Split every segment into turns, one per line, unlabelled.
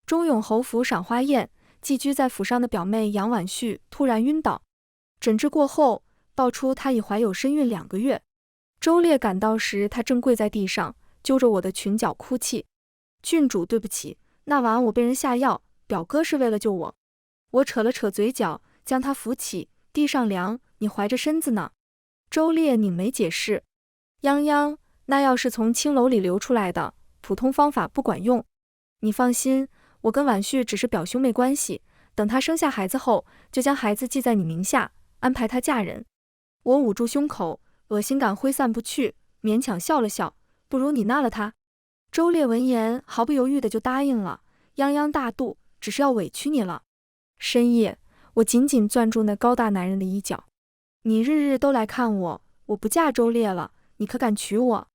忠永侯府赏花宴，寄居在府上的表妹杨婉旭突然晕倒，诊治过后，爆出她已怀有身孕2个月。周烈赶到时，她正跪在地上，揪着我的裙角哭泣。郡主，对不起，那晚我被人下药，表哥是为了救我。我扯了扯嘴角，将她扶起，地上凉，你怀着身子呢。周烈拧眉解释，泱泱，那药是从青楼里流出来的，普通方法不管用。你放心，我跟婉旭只是表兄妹关系，等她生下孩子后，就将孩子记在你名下，安排她嫁人。我捂住胸口，恶心感挥散不去，勉强笑了笑，不如你纳了她。周烈闻言毫不犹豫的就答应了，泱泱大度，只是要委屈你了。深夜，我紧紧攥住那高大男人的衣角，你日日都来看我，我不嫁周烈了，你可敢娶我？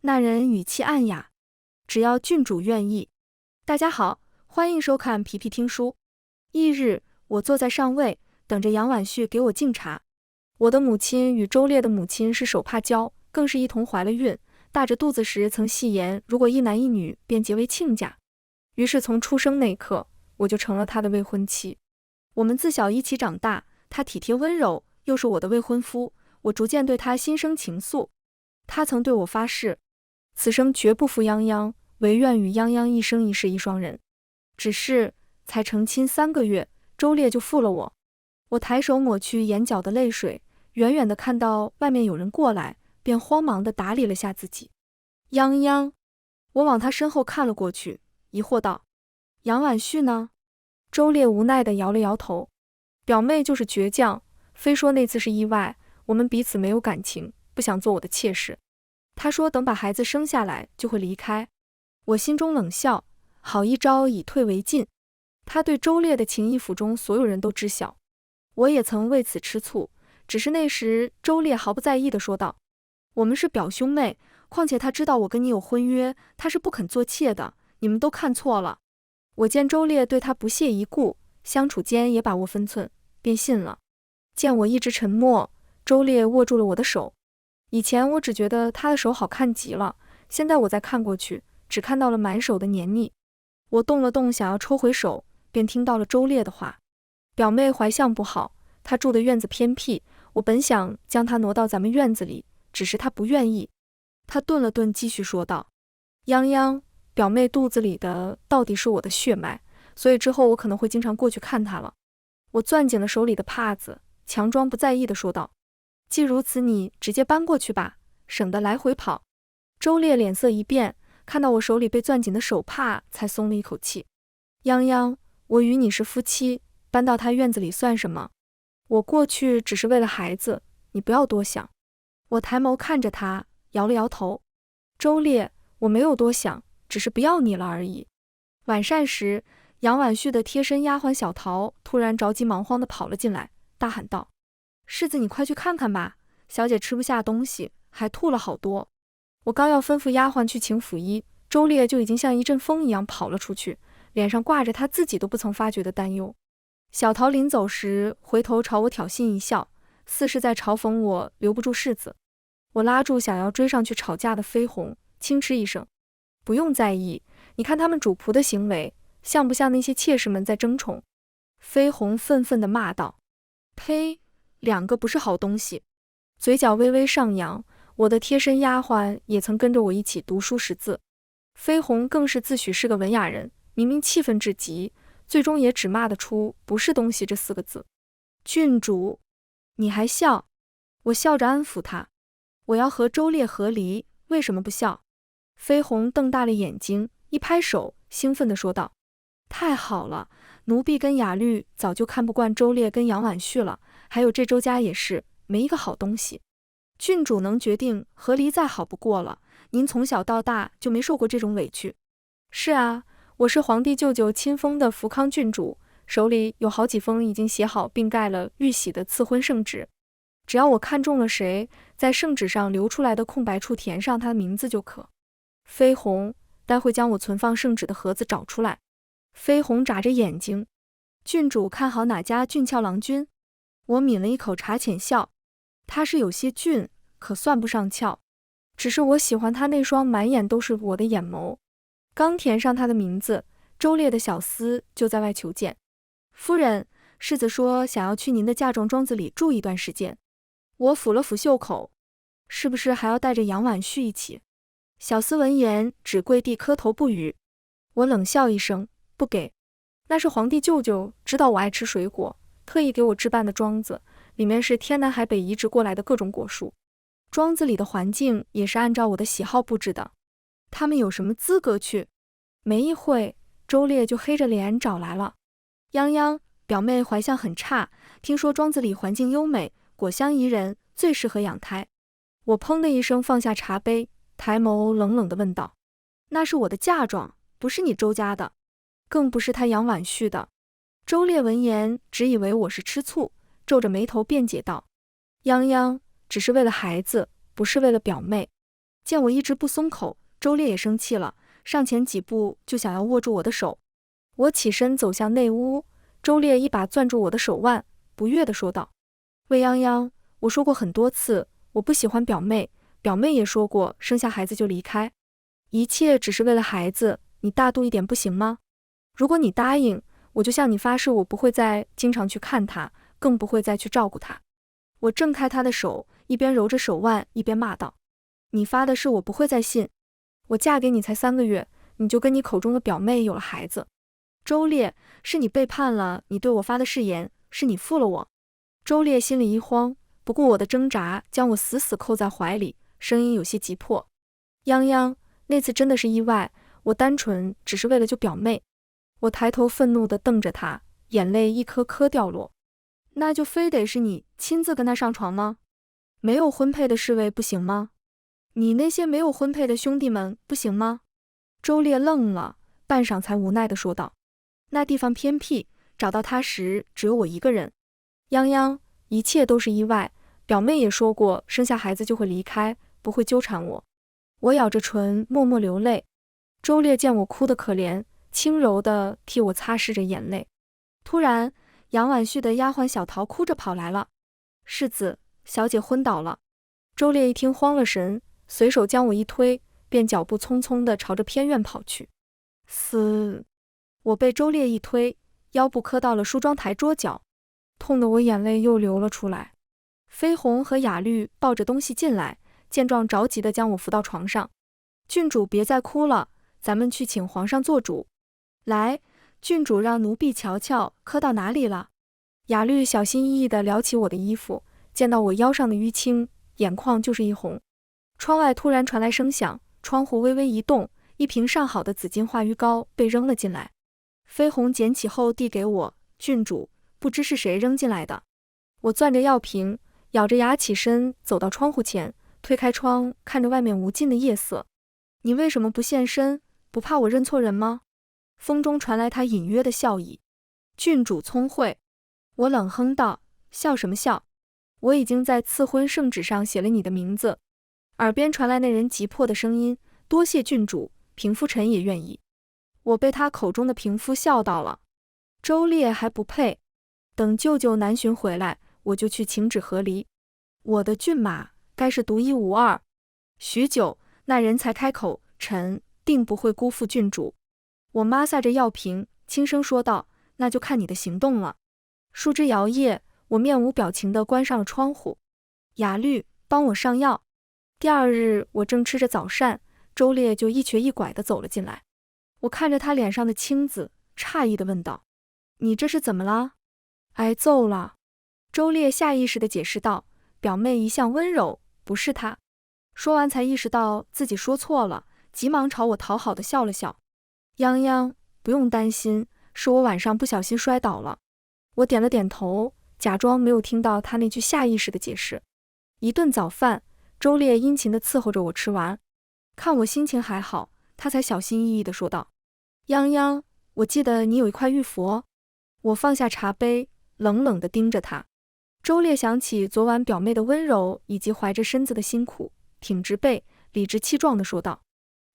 那人语气暗哑，只要郡主愿意。大家好，欢迎收看皮皮听书。翌日，我坐在上位，等着杨婉旭给我敬茶。我的母亲与周烈的母亲是手帕交，更是一同怀了孕，大着肚子时曾戏言，如果一男一女便结为亲家。于是从出生那刻，我就成了他的未婚妻。我们自小一起长大，他体贴温柔，又是我的未婚夫，我逐渐对他心生情愫。他曾对我发誓，此生绝不负泱泱，唯愿与泱泱一生一世一双人。只是才成亲3个月，周烈就负了我。我抬手抹去眼角的泪水，远远地看到外面有人过来，便慌忙地打理了下自己。泱泱，我往他身后看了过去，疑惑道：杨婉旭呢？周烈无奈地摇了摇头，表妹就是倔强，非说那次是意外，我们彼此没有感情，不想做我的妾室。他说等把孩子生下来就会离开。我心中冷笑，好一招以退为进。他对周烈的情谊府中所有人都知晓，我也曾为此吃醋，只是那时周烈毫不在意地说道：我们是表兄妹，况且他知道我跟你有婚约，他是不肯做妾的，你们都看错了。我见周烈对他不屑一顾，相处间也把握分寸，便信了。见我一直沉默，周烈握住了我的手。以前我只觉得他的手好看极了，现在我再看过去，只看到了满手的黏腻。我动了动想要抽回手，便听到了周烈的话：表妹怀相不好，她住的院子偏僻，我本想将她挪到咱们院子里，只是她不愿意。他顿了顿，继续说道：泱泱，表妹肚子里的到底是我的血脉，所以之后我可能会经常过去看她了。我攥紧了手里的帕子，强装不在意地说道：既如此，你直接搬过去吧，省得来回跑。周烈脸色一变，看到我手里被攥紧的手帕，才松了一口气。泱泱，我与你是夫妻，搬到他院子里算什么？我过去只是为了孩子，你不要多想。我抬眸看着他，摇了摇头。周烈，我没有多想，只是不要你了而已。晚膳时，杨婉旭的贴身丫鬟小桃突然着急忙慌地跑了进来，大喊道：世子，你快去看看吧，小姐吃不下东西，还吐了好多。我刚要吩咐丫鬟去请府医，周烈就已经像一阵风一样跑了出去，脸上挂着他自己都不曾发觉的担忧。小桃临走时回头朝我挑衅一笑，似是在嘲讽我留不住世子。我拉住想要追上去吵架的飞鸿，轻嗤一声：不用在意，你看他们主仆的行为，像不像那些妾室们在争宠？飞鸿愤愤地骂道：呸，2个不是好东西。嘴角微微上扬，我的贴身丫鬟也曾跟着我一起读书识字。飞鸿更是自诩是个文雅人，明明气愤至极，最终也只骂得出不是东西这4个字。郡主，你还笑？我笑着安抚他，我要和周烈和离，为什么不笑？飞鸿瞪大了眼睛，一拍手，兴奋地说道：太好了，奴婢跟雅律早就看不惯周烈跟杨婉旭了，还有这周家也是，没一个好东西。郡主能决定和离再好不过了，您从小到大就没受过这种委屈。是啊，我是皇帝舅舅亲封的福康郡主，手里有好几封已经写好并盖了玉玺的赐婚圣旨，只要我看中了谁，在圣旨上留出来的空白处填上他的名字就可。飞鸿，待会将我存放圣旨的盒子找出来。飞鸿眨着眼睛，郡主看好哪家俊俏郎君？我抿了一口茶浅笑，他是有些俊，可算不上俏，只是我喜欢他那双满眼都是我的眼眸。刚填上他的名字，周烈的小厮就在外求见。夫人，世子说想要去您的嫁妆庄子里住一段时间。我抚了抚袖口，是不是还要带着杨婉婿一起？小厮闻言只跪地磕头不语。我冷笑一声，不给。那是皇帝舅舅知道我爱吃水果，特意给我置办的庄子，里面是天南海北移植过来的各种果树。庄子里的环境也是按照我的喜好布置的。他们有什么资格去？没一会，周烈就黑着脸找来了。泱泱，表妹怀相很差，听说庄子里环境优美，果香宜人，最适合养胎。我砰的一声放下茶杯，抬眸冷冷地问道：那是我的嫁妆，不是你周家的，更不是他杨婉婿的。周烈闻言只以为我是吃醋，皱着眉头辩解道：泱泱，只是为了孩子，不是为了表妹。见我一直不松口，周烈也生气了，上前几步就想要握住我的手。我起身走向内屋，周烈一把攥住我的手腕，不悦地说道：未泱泱，我说过很多次，我不喜欢表妹，表妹也说过生下孩子就离开，一切只是为了孩子，你大度一点不行吗？如果你答应，我就向你发誓，我不会再经常去看他，更不会再去照顾他。我挣开他的手，一边揉着手腕，一边骂道：你发的誓我不会再信，我嫁给你才3个月，你就跟你口中的表妹有了孩子。周烈，是你背叛了你对我发的誓言，是你负了我。周烈心里一慌，不顾我的挣扎，将我死死扣在怀里，声音有些急迫：泱泱，那次真的是意外，我单纯只是为了救表妹。我抬头愤怒地瞪着他，眼泪一颗颗掉落。那就非得是你亲自跟他上床吗？没有婚配的侍卫不行吗？你那些没有婚配的兄弟们不行吗？周烈愣了，半晌才无奈地说道：那地方偏僻，找到他时只有我一个人。泱泱，一切都是意外，表妹也说过生下孩子就会离开，不会纠缠我。我咬着唇默默流泪。周烈见我哭得可怜，轻柔地替我擦拭着眼泪。突然，杨婉婿的丫鬟小桃哭着跑来了：世子，小姐昏倒了。周烈一听慌了神，随手将我一推，便脚步匆匆地朝着偏院跑去。嘶！我被周烈一推，腰部磕到了梳妆台桌角，痛得我眼泪又流了出来。绯红和雅律抱着东西进来，见状着急地将我扶到床上。郡主别再哭了，咱们去请皇上做主。来，郡主让奴婢瞧瞧磕到哪里了。雅律小心翼翼地撩起我的衣服，见到我腰上的淤青，眼眶就是一红。窗外突然传来声响，窗户微微一动，一瓶上好的紫金化瘀膏被扔了进来。绯红捡起后递给我：郡主，不知是谁扔进来的。我攥着药瓶，咬着牙起身走到窗户前，推开窗，看着外面无尽的夜色。你为什么不现身？不怕我认错人吗？风中传来他隐约的笑意。郡主聪慧。我冷哼道：笑什么笑？我已经在赐婚圣旨上写了你的名字。耳边传来那人急迫的声音：多谢郡主，平夫臣也愿意。我被他口中的平夫笑到了。周烈还不配。等舅舅南巡回来，我就去请旨和离。我的骏马该是独一无二。许久，那人才开口：臣定不会辜负郡主。我抹撒着药瓶，轻声说道：那就看你的行动了。树枝摇曳，我面无表情地关上了窗户。雅律，帮我上药。第二日，我正吃着早膳，周烈就一瘸一拐地走了进来。我看着他脸上的青紫，诧异地问道：你这是怎么了？挨揍了。周烈下意识地解释道：表妹一向温柔，不是他。说完才意识到自己说错了，急忙朝我讨好地笑了笑。泱泱，不用担心，是我晚上不小心摔倒了。我点了点头，假装没有听到他那句下意识的解释。一顿早饭，周烈殷勤地伺候着我吃完，看我心情还好，他才小心翼翼地说道：泱泱，我记得你有一块玉佛。我放下茶杯，冷冷地盯着他。周烈想起昨晚表妹的温柔以及怀着身子的辛苦，挺直背，理直气壮地说道：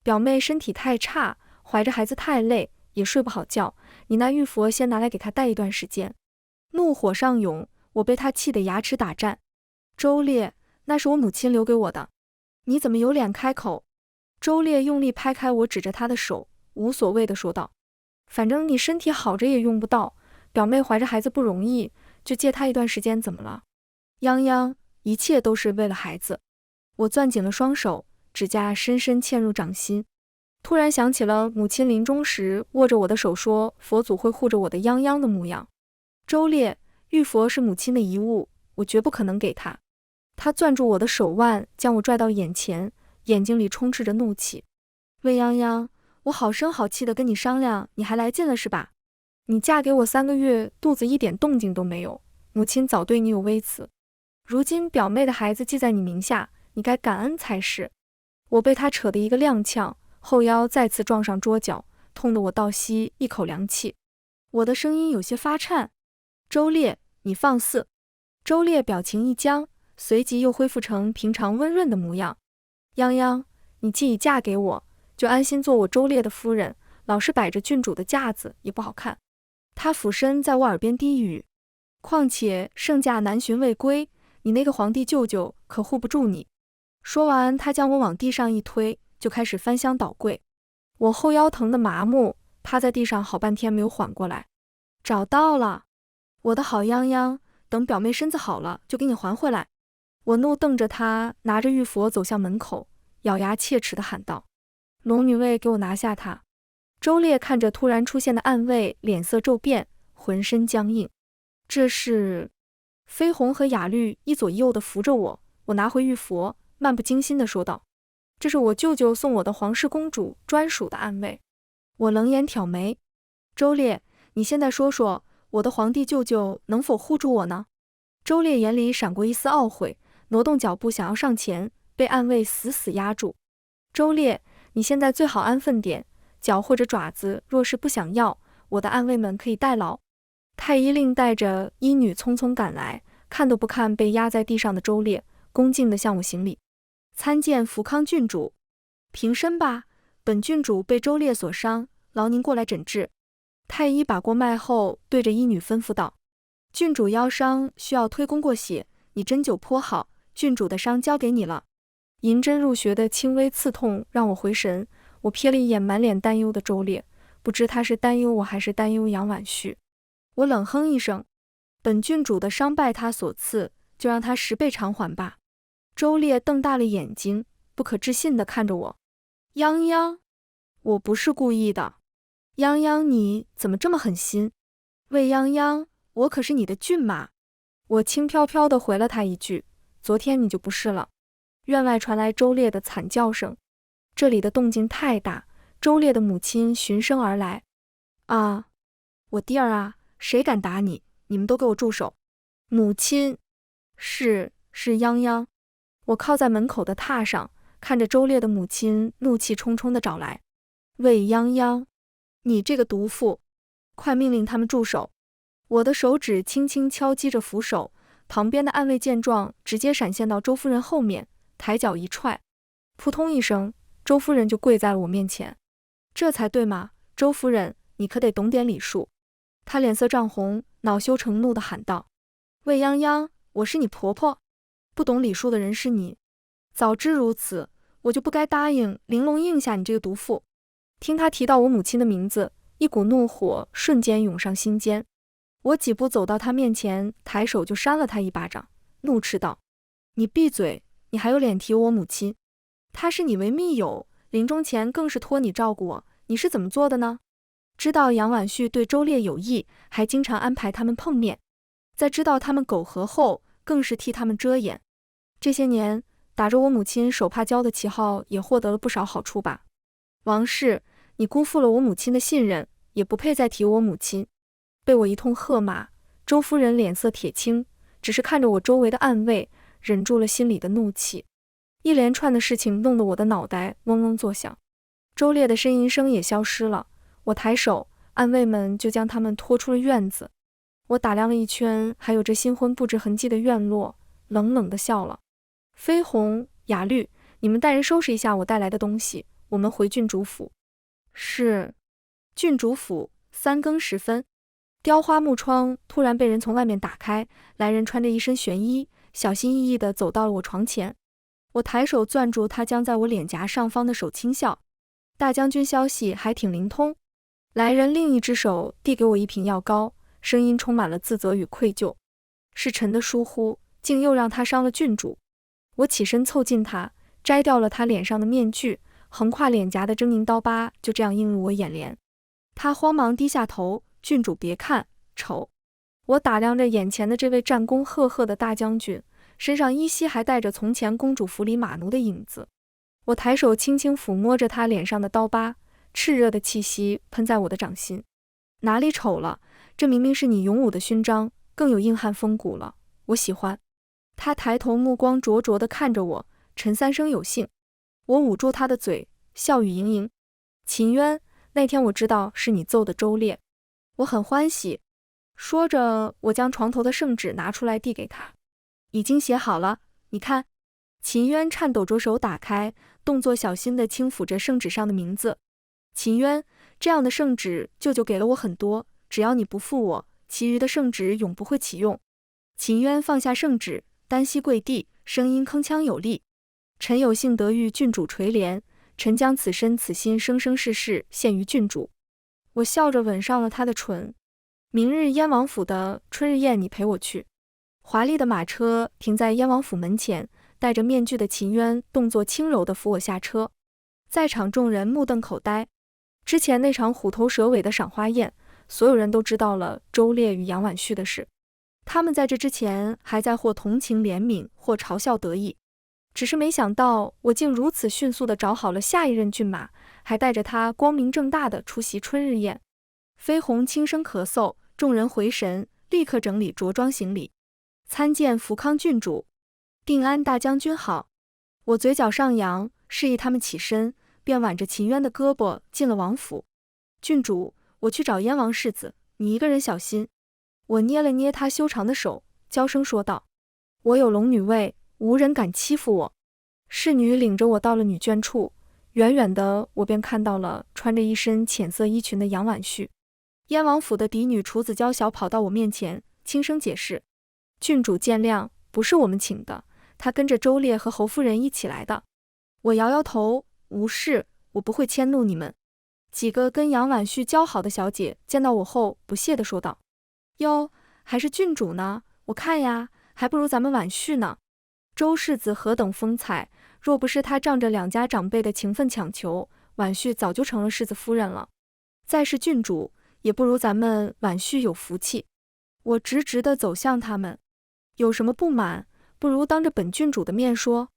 表妹身体太差，怀着孩子太累，也睡不好觉，你那玉佛先拿来给她带一段时间。怒火上涌，我被他气得牙齿打颤。周烈，那是我母亲留给我的，你怎么有脸开口？周烈用力拍开我指着他的手，无所谓地说道：反正你身体好着也用不到，表妹怀着孩子不容易，就借她一段时间怎么了？泱泱，一切都是为了孩子。我攥紧了双手，指甲深深嵌入掌心。突然想起了母亲临终时握着我的手说佛祖会护着我的泱泱的模样。周烈，玉佛是母亲的遗物，我绝不可能给她。他攥住我的手腕，将我拽到眼前，眼睛里充斥着怒气。魏泱泱，我好声好气的跟你商量，你还来劲了是吧？你嫁给我3个月，肚子一点动静都没有，母亲早对你有微词。如今表妹的孩子记在你名下，你该感恩才是。我被他扯得一个踉跄，后腰再次撞上桌角，痛得我倒吸一口凉气。我的声音有些发颤。周烈，你放肆！周烈表情一僵，随即又恢复成平常温润的模样。泱泱，你既已嫁给我，就安心做我周烈的夫人，老是摆着郡主的架子也不好看。他俯身在我耳边低语，况且圣驾南巡未归，你那个皇帝舅舅可护不住你。说完，他将我往地上一推，就开始翻箱倒柜。我后腰疼得麻木，趴在地上好半天没有缓过来。找到了，我的好泱泱，等表妹身子好了就给你还回来。我怒瞪着他，拿着玉佛走向门口，咬牙切齿地喊道：龙女卫，给我拿下他！周烈看着突然出现的暗卫，脸色骤变，浑身僵硬。这是……绯红和雅律一左一右地扶着我，我拿回玉佛，漫不经心地说道：这是我舅舅送我的皇室公主专属的暗卫。我冷眼挑眉：周烈，你现在说说，我的皇帝舅舅能否护住我呢？周烈眼里闪过一丝懊悔，挪动脚步想要上前，被暗卫死死压住。周烈，你现在最好安分点，脚或者爪子若是不想要，我的暗卫们可以代劳。太医令带着医女匆匆赶来，看都不看被压在地上的周烈，恭敬地向我行礼。参见福康郡主。平身吧，本郡主被周烈所伤，劳您过来诊治。太医把过脉后，对着医女吩咐道：郡主腰伤需要推弓过血，你针灸颇好，郡主的伤交给你了。银针入穴的轻微刺痛让我回神，我瞥了一眼满脸担忧的周烈，不知他是担忧我还是担忧杨婉絮。我冷哼一声，本郡主的伤拜他所赐，就让他10倍偿还吧。周烈瞪大了眼睛，不可置信地看着我。泱泱，我不是故意的。泱泱，你怎么这么狠心？魏泱泱，我可是你的郡马。我轻飘飘地回了他一句，昨天你就不是了。院外传来周烈的惨叫声，这里的动静太大，周烈的母亲循声而来。啊，我弟儿啊，谁敢打你？你们都给我住手！母亲，是泱泱。我靠在门口的榻上，看着周烈的母亲怒气冲冲地找来。魏泱泱，你这个毒妇，快命令他们住手！我的手指轻轻敲击着扶手，旁边的暗卫见状，直接闪现到周夫人后面，抬脚一踹，扑通一声，周夫人就跪在了我面前。这才对嘛，周夫人，你可得懂点礼数。她脸色涨红，恼羞成怒地喊道：魏泱泱，我是你婆婆，不懂礼数的人是你。早知如此，我就不该答应玲珑应下你这个毒妇。听她提到我母亲的名字，一股怒火瞬间涌上心间。我几步走到她面前，抬手就扇了她一巴掌，怒斥道：你闭嘴，你还有脸提我母亲？她是你为密友，临终前更是托你照顾我，你是怎么做的呢？知道杨婉絮对周烈有意，还经常安排他们碰面，在知道他们苟合后，更是替他们遮掩。这些年，打着我母亲手帕交的旗号，也获得了不少好处吧。王氏，你辜负了我母亲的信任，也不配再提我母亲。被我一通喝骂，周夫人脸色铁青，只是看着我周围的暗卫，忍住了心里的怒气。一连串的事情弄得我的脑袋嗡嗡作响。周烈的呻吟声也消失了，我抬手，暗卫们就将他们拖出了院子。我打量了一圈还有着新婚布置痕迹的院落，冷冷地笑了。绯红、雅律，你们带人收拾一下我带来的东西，我们回郡主府。是。郡主府，3更时分，雕花木窗突然被人从外面打开，来人穿着一身玄衣，小心翼翼地走到了我床前。我抬手攥住他将在我脸颊上方的手轻笑：大将军消息还挺灵通。来人另一只手递给我一瓶药膏，声音充满了自责与愧疚。是臣的疏忽，竟又让他伤了郡主。我起身凑近他，摘掉了他脸上的面具，横跨脸颊的狰狞刀疤就这样映入我眼帘。他慌忙低下头，郡主别看，丑。我打量着眼前的这位战功赫赫的大将军，身上依稀还带着从前公主府里马奴的影子。我抬手轻轻抚摸着他脸上的刀疤，炽热的气息喷在我的掌心。哪里丑了？这明明是你勇武的勋章，更有硬汉风骨了，我喜欢。他抬头，目光灼灼地看着我，陈三生有幸。我捂住他的嘴，笑语盈盈。秦渊，那天我知道是你揍的周烈，我很欢喜。说着，我将床头的圣旨拿出来递给他。已经写好了，你看。秦渊颤抖着手打开，动作小心地轻抚着圣旨上的名字。秦渊，这样的圣旨舅舅给了我很多，只要你不负我，其余的圣旨永不会启用。秦渊放下圣旨，单膝跪地，声音铿锵有力。臣有幸得遇郡主垂怜，臣将此身此心生生世世献于郡主。我笑着吻上了他的唇。明日燕王府的春日宴你陪我去。华丽的马车停在燕王府门前，戴着面具的秦渊动作轻柔地扶我下车。在场众人目瞪口呆。之前那场虎头蛇尾的赏花宴，所有人都知道了周烈与杨婉旭的事。他们在这之前还在或同情怜悯，或嘲笑得意。只是没想到我竟如此迅速地找好了下一任骏马，还带着他光明正大地出席春日宴。飞鸿轻声咳嗽，众人回神，立刻整理着装行礼。参见福康郡主。定安大将军好。我嘴角上扬，示意他们起身，便挽着秦渊的胳膊进了王府。郡主，我去找燕王世子，你一个人小心。我捏了捏他修长的手，娇声说道。我有龙女卫，无人敢欺负我。侍女领着我到了女眷处，远远的我便看到了穿着一身浅色衣裙的杨婉旭。燕王府的嫡女楚子娇小跑到我面前，轻声解释。郡主见谅，不是我们请的，她跟着周烈和侯夫人一起来的。我摇摇头，无事，我不会迁怒你们。几个跟杨婉旭交好的小姐见到我后不屑地说道。哟，还是郡主呢，我看呀，还不如咱们婉旭呢。周世子何等风采，若不是他仗着两家长辈的情分强求，婉旭早就成了世子夫人了。再是郡主，也不如咱们婉旭有福气。我直直地走向他们。有什么不满，不如当着本郡主的面说。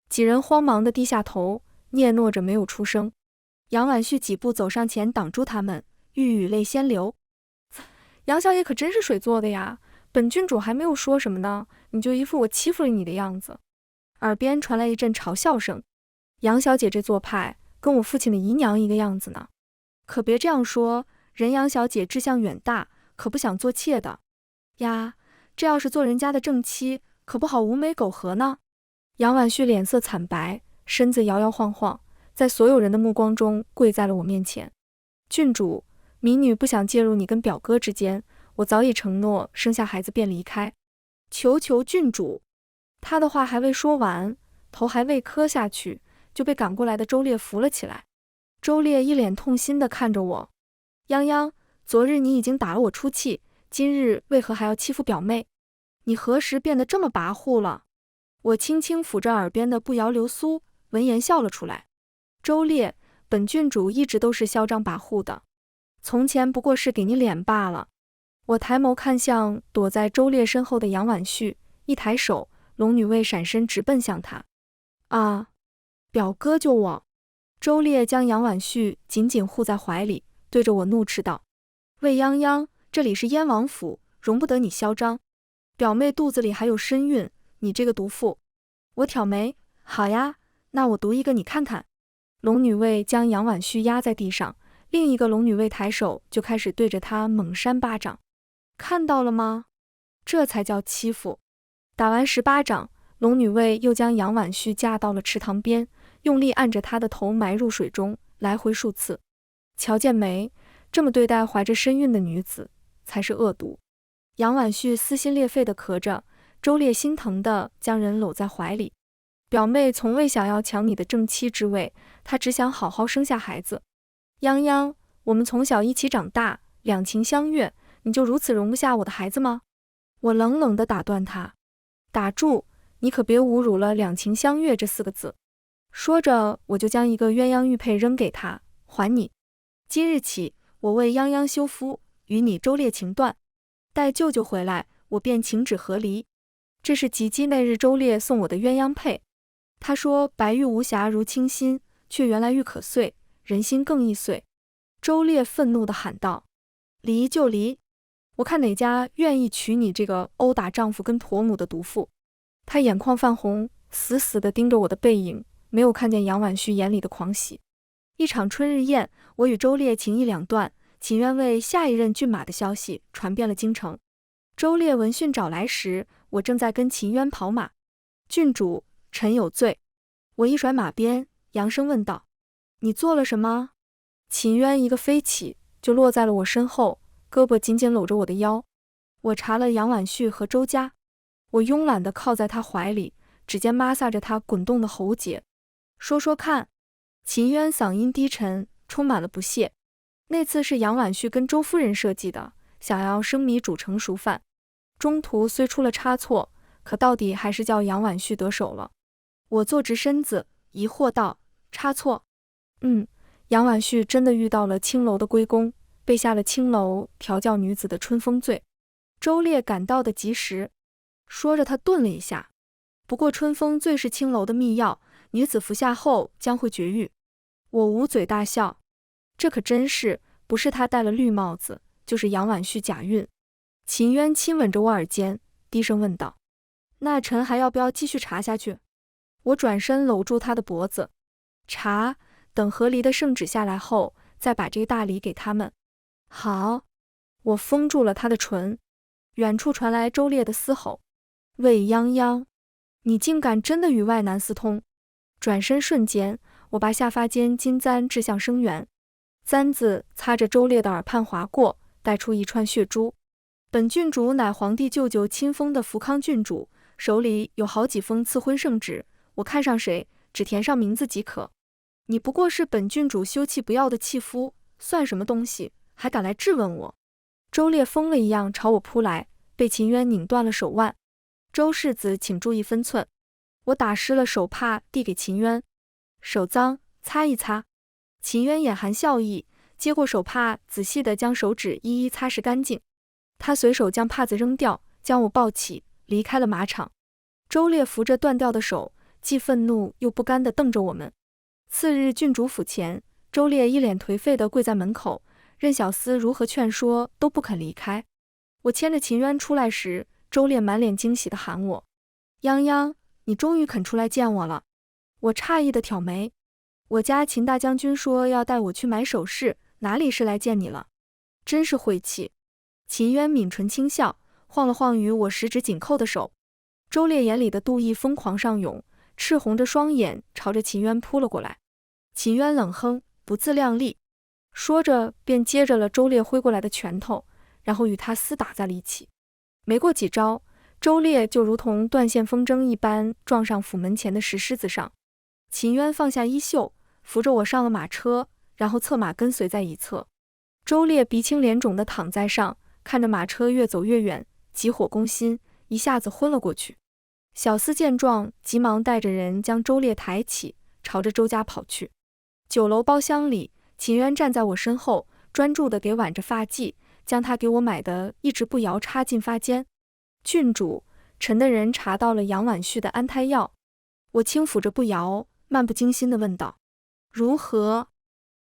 几人慌忙地低下头，嗫嚅着没有出声。杨婉旭几步走上前挡住他们，欲语泪先流。杨小姐可真是水做的呀，本郡主还没有说什么呢，你就一副我欺负了你的样子。耳边传来一阵嘲笑声。杨小姐这做派跟我父亲的姨娘一个样子呢。可别这样说，人杨小姐志向远大，可不想做妾的呀，这要是做人家的正妻，可不好无媒苟合呢。杨婉旭脸色惨白，身子摇摇晃晃，在所有人的目光中跪在了我面前。郡主，民女不想介入你跟表哥之间，我早已承诺生下孩子便离开。求求郡主。他的话还未说完，头还未磕下去，就被赶过来的周烈扶了起来。周烈一脸痛心地看着我。泱泱，昨日你已经打了我出气，今日为何还要欺负表妹？你何时变得这么跋扈了？我轻轻抚着耳边的步摇流苏，闻言笑了出来。周烈，本郡主一直都是嚣张跋扈的，从前不过是给你脸罢了。我抬眸看向躲在周烈身后的杨婉旭，一抬手，龙女卫闪身直奔向他。啊，表哥救我！周烈将杨婉旭紧紧护在怀里，对着我怒斥道。魏泱泱，这里是燕王府，容不得你嚣张。表妹肚子里还有身孕，你这个毒妇！我挑眉，好呀，那我毒一个你看看。龙女卫将杨婉旭压在地上，另一个龙女卫抬手就开始对着他猛扇巴掌。看到了吗？这才叫欺负。打完10巴掌，龙女卫又将杨婉旭架到了池塘边，用力按着他的头埋入水中，来回数次。瞧见没，这么对待怀着身孕的女子才是恶毒。杨婉旭撕心裂肺地咳着，周烈心疼地将人搂在怀里。表妹从未想要抢你的正妻之位，她只想好好生下孩子。泱泱，我们从小一起长大，两情相悦，你就如此容不下我的孩子吗？我冷冷地打断他。打住，你可别侮辱了两情相悦这4个字。说着，我就将一个鸳鸯玉佩扔给他，还你。今日起，我为泱泱休夫，与你周烈情断。待舅舅回来，我便请旨和离。这是及笄那日周烈送我的鸳鸯佩。他说白玉无瑕如清心，却原来玉可碎，人心更易碎。周烈愤怒地喊道：离就离，我看哪家愿意娶你这个殴打丈夫跟驼母的毒妇。他眼眶泛红，死死地盯着我的背影，没有看见杨婉旭眼里的狂喜。一场春日宴，我与周烈情义两断，秦渊为下一任骏马的消息传遍了京城。周烈闻讯找来时，我正在跟秦渊跑马。郡主，臣有罪。我一甩马鞭，扬声问道：你做了什么？秦渊一个飞起，就落在了我身后，胳膊紧紧搂着我的腰。我查了杨婉旭和周家。我慵懒地靠在他怀里，指尖摩挲着他滚动的喉结。说说看。秦渊嗓音低沉，充满了不屑。那次是杨婉旭跟周夫人设计的，想要生米煮成熟饭。中途虽出了差错，可到底还是叫杨婉旭得手了。我坐直身子，疑惑道：差错？杨婉旭真的遇到了青楼的龟公，被下了青楼调教女子的春风罪。周烈赶到的及时。说着他顿了一下。不过春风罪是青楼的秘药，女子服下后将会绝育。我捂嘴大笑。这可真是，不是他戴了绿帽子，就是杨婉旭假孕。秦渊亲吻着我耳尖，低声问道：那臣还要不要继续查下去？我转身搂住他的脖子。查，等和离的圣旨下来后，再把这个大礼给他们。好。我封住了他的唇。远处传来周烈的嘶吼：未泱泱，你竟敢真的与外男私通！转身瞬间，我把下发间金簪掷向生源，簪子擦着周烈的耳畔划过，带出一串血珠。本郡主乃皇帝舅舅亲封的福康郡主，手里有好几封赐婚圣旨，我看上谁，只填上名字即可。你不过是本郡主休戚不要的弃夫，算什么东西，还敢来质问我？周烈疯了一样朝我扑来，被秦渊拧断了手腕。周世子请注意分寸。我打湿了手帕递给秦渊。手脏，擦一擦。秦渊眼含笑意，接过手帕，仔细地将手指一一擦拭干净。他随手将帕子扔掉，将我抱起，离开了马场。周烈扶着断掉的手，既愤怒又不甘地瞪着我们。次日郡主府前，周烈一脸颓废地跪在门口，任小厮如何劝说都不肯离开。我牵着秦渊出来时，周烈满脸惊喜地喊我：泱泱，你终于肯出来见我了。我诧异地挑眉。我家秦大将军说要带我去买首饰，哪里是来见你了？真是晦气。秦渊抿唇轻笑，晃了晃与我十指紧扣的手。周烈眼里的妒意疯狂上涌，赤红着双眼朝着秦渊扑了过来。秦渊冷哼，不自量力，说着便接着了周烈挥过来的拳头，然后与他厮打在了一起。没过几招，周烈就如同断线风筝一般撞上府门前的石狮子上。秦渊放下衣袖，扶着我上了马车，然后策马跟随在一侧。周烈鼻青脸肿地躺在上，看着马车越走越远，急火攻心，一下子昏了过去。小厮见状，急忙带着人将周烈抬起，朝着周家跑去。酒楼包厢里，秦渊站在我身后，专注地给挽着发髻，将他给我买的一直不摇插进发间。郡主，臣的人查到了杨婉旭的安胎药。我轻抚着不摇，漫不经心地问道：如何？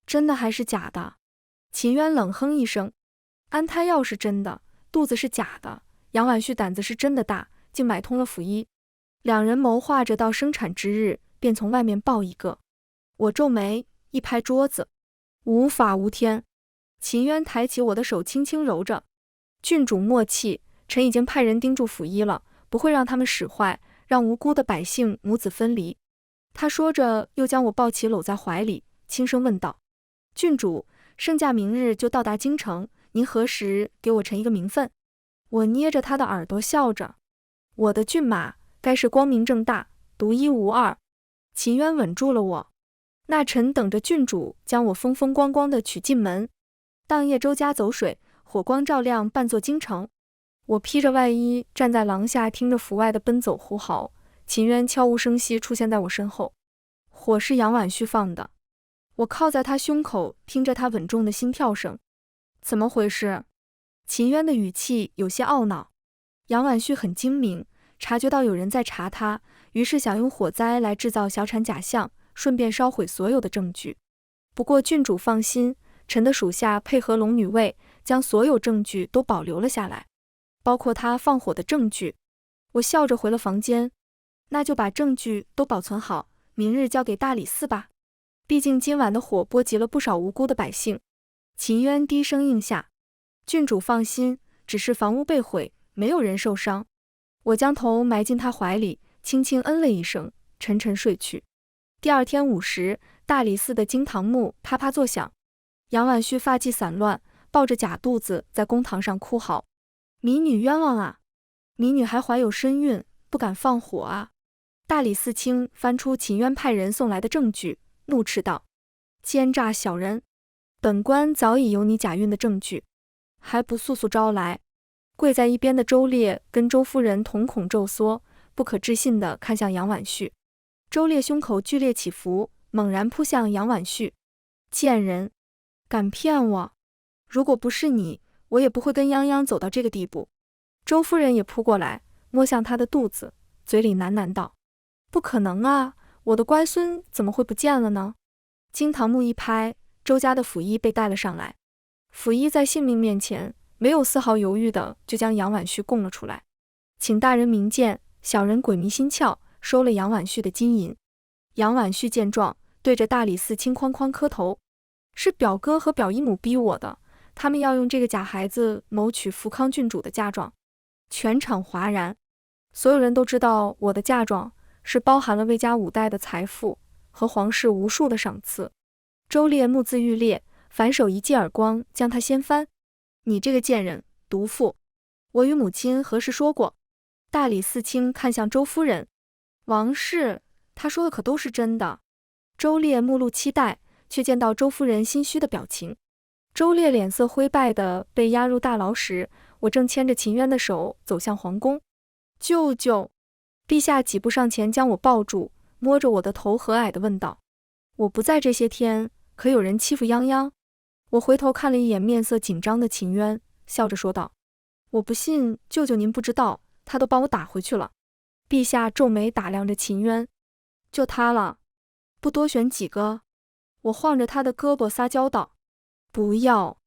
真的还是假的？秦渊冷哼一声：安胎药是真的，肚子是假的。杨婉旭胆子是真的大，竟买通了府医。两人谋划着到生产之日，便从外面抱一个。我皱眉，一拍桌子：无法无天！秦渊抬起我的手，轻轻揉着。郡主莫气，臣已经派人盯住府医了，不会让他们使坏，让无辜的百姓母子分离。他说着，又将我抱起搂在怀里，轻声问道：郡主，圣驾明日就到达京城，您何时给我臣一个名分？我捏着他的耳朵笑着：我的骏马该是光明正大，独一无二。秦渊稳住了我：那臣等着郡主将我风风光光地娶进门。当夜周家走水，火光照亮半座京城。我披着外衣站在廊下，听着府外的奔走呼号。秦渊悄无声息出现在我身后，火是杨婉旭放的。我靠在他胸口，听着他稳重的心跳声。怎么回事？秦渊的语气有些懊恼。杨婉旭很精明，察觉到有人在查他，于是想用火灾来制造小产假象，顺便烧毁所有的证据。不过郡主放心，臣的属下配合龙女卫，将所有证据都保留了下来，包括他放火的证据。我笑着回了房间，那就把证据都保存好，明日交给大理寺吧。毕竟今晚的火波及了不少无辜的百姓。秦渊低声应下，郡主放心，只是房屋被毁，没有人受伤。我将头埋进他怀里，轻轻嗯了一声，沉沉睡去。第二天午时，大理寺的经堂木啪啪作响，杨婉旭发髻散乱，抱着假肚子在公堂上哭嚎：民女冤枉啊！民女还怀有身孕，不敢放火啊！大理寺卿翻出秦渊派人送来的证据，怒斥道：奸诈小人！本官早已有你假孕的证据，还不速速招来！跪在一边的周烈跟周夫人瞳孔骤缩，不可置信地看向杨婉旭。周烈胸口剧烈起伏，猛然扑向杨婉旭。贱人，敢骗我！如果不是你，我也不会跟泱泱走到这个地步。周夫人也扑过来，摸向他的肚子，嘴里喃喃道：不可能啊，我的乖孙怎么会不见了呢？经堂木一拍，周家的府医被带了上来。府医在性命面前没有丝毫犹豫的就将杨婉旭供了出来。请大人明鉴，小人鬼迷心窍，收了杨婉旭的金银。杨婉旭见状，对着大理寺卿哐哐磕头：是表哥和表姨母逼我的，他们要用这个假孩子谋取福康郡主的嫁妆。全场哗然，所有人都知道我的嫁妆是包含了魏家5代的财富和皇室无数的赏赐。周烈目眦欲裂，反手一记耳光将他掀翻：你这个贱人，毒妇！我与母亲何时说过？大理寺卿看向周夫人：王氏，他说的可都是真的。周烈目露期待，却见到周夫人心虚的表情。周烈脸色灰败的被押入大牢时，我正牵着秦渊的手走向皇宫。舅舅！陛下几步上前将我抱住，摸着我的头和蔼地问道：我不在这些天，可有人欺负泱泱？我回头看了一眼面色紧张的秦渊，笑着说道：我不信舅舅您不知道，他都帮我打回去了。陛下皱眉打量着秦渊：就他了，不多选几个？我晃着他的胳膊撒娇道：不要，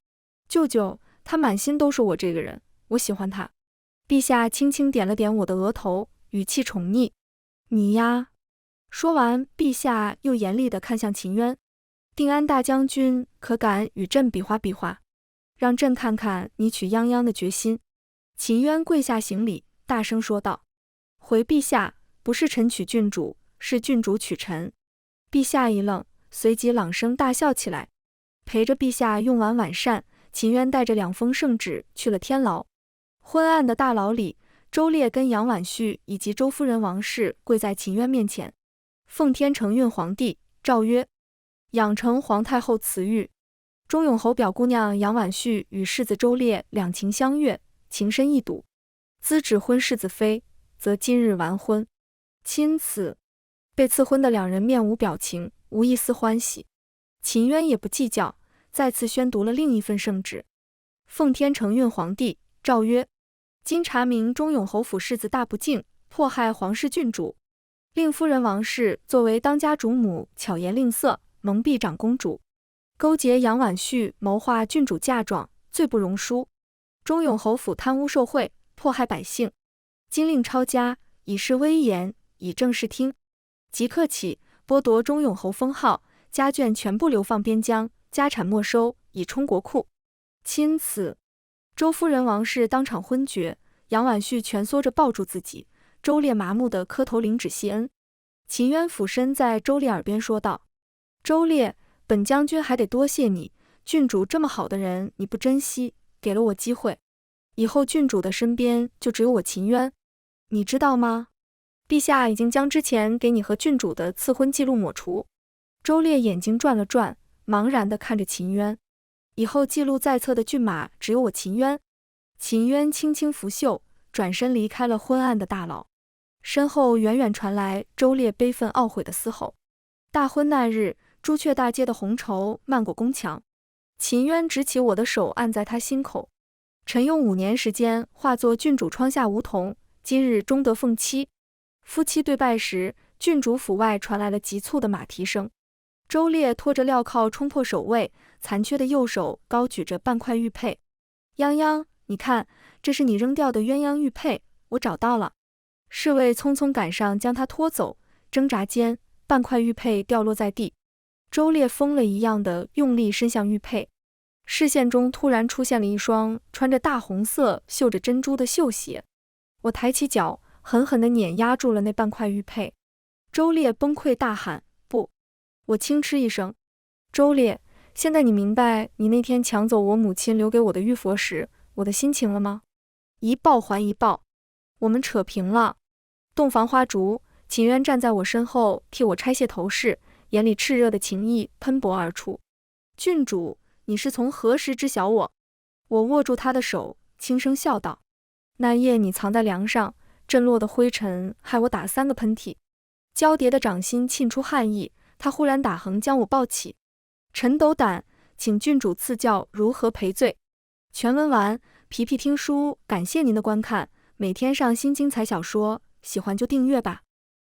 舅舅，他满心都是我这个人，我喜欢他。陛下轻轻点了点我的额头，语气宠溺：你呀。说完，陛下又严厉地看向秦渊：定安大将军可敢与朕比划比划，让朕看看你娶泱泱的决心。秦渊跪下行礼，大声说道：回陛下，不是臣娶郡主，是郡主娶臣。陛下一愣，随即朗声大笑起来。陪着陛下用完晚膳，秦渊带着2封圣旨去了天牢。昏暗的大牢里，周烈跟杨婉旭以及周夫人王氏跪在秦渊面前。奉天承运皇帝诏曰：养成皇太后慈玉。钟永侯表姑娘杨婉旭与世子周烈两情相悦，情深意笃，兹指婚世子妃，则今日完婚。钦此。被赐婚的2人面无表情，无一丝欢喜。秦渊也不计较，再次宣读了另一份圣旨。奉天承运皇帝诏曰：今查明钟永侯府世子大不敬，迫害皇室郡主，令夫人王氏作为当家主母，巧言令色，蒙蔽长公主，勾结杨婉旭谋划郡主嫁妆，罪不容恕。钟永侯府贪污受贿，迫害百姓，今令抄家，以示威严，以正视听。即刻起，剥夺钟永侯封号，家眷全部流放边疆，家产没收，以充国库。钦此。周夫人王氏当场昏厥，杨婉旭蜷缩着抱住自己，周烈麻木地磕头领旨谢恩。秦渊俯身在周烈耳边说道：周烈，本将军还得多谢你，郡主这么好的人你不珍惜，给了我机会，以后郡主的身边就只有我秦渊，你知道吗？陛下已经将之前给你和郡主的赐婚记录抹除。周烈眼睛转了转，茫然地看着秦渊。以后记录在册的骏马只有我秦渊。秦渊轻轻拂袖，转身离开了昏暗的大牢。身后远远传来周烈悲愤懊悔的嘶吼。大婚那日，朱雀大街的红绸漫过宫墙，秦渊执起我的手按在他心口。臣用5年时间化作郡主窗下梧桐，今日终得凤妻。夫妻对拜时，郡主府外传来了急促的马蹄声。周烈拖着镣铐冲破守卫，残缺的右手高举着半块玉佩。泱泱，你看，这是你扔掉的鸳鸯玉佩，我找到了。侍卫匆匆赶上将他拖走，挣扎间，半块玉佩掉落在地。周烈疯了一样的用力伸向玉佩，视线中突然出现了一双穿着大红色绣着珍珠的绣鞋。我抬起脚，狠狠地碾压住了那半块玉佩。周烈崩溃大喊：不！我轻嗤一声：周烈，现在你明白你那天抢走我母亲留给我的玉佛时，我的心情了吗？一报还一报，我们扯平了。洞房花烛，秦渊站在我身后替我拆卸头饰，眼里炽热的情意喷薄而出。郡主，你是从何时知晓我？我握住他的手，轻声笑道：那夜你藏在梁上，震落的灰尘害我打3个喷嚏。交叠的掌心沁出汗意，他忽然打横将我抱起。臣斗胆，请郡主赐教如何赔罪。全文完，皮皮听书感谢您的观看，每天上新精彩小说，喜欢就订阅吧。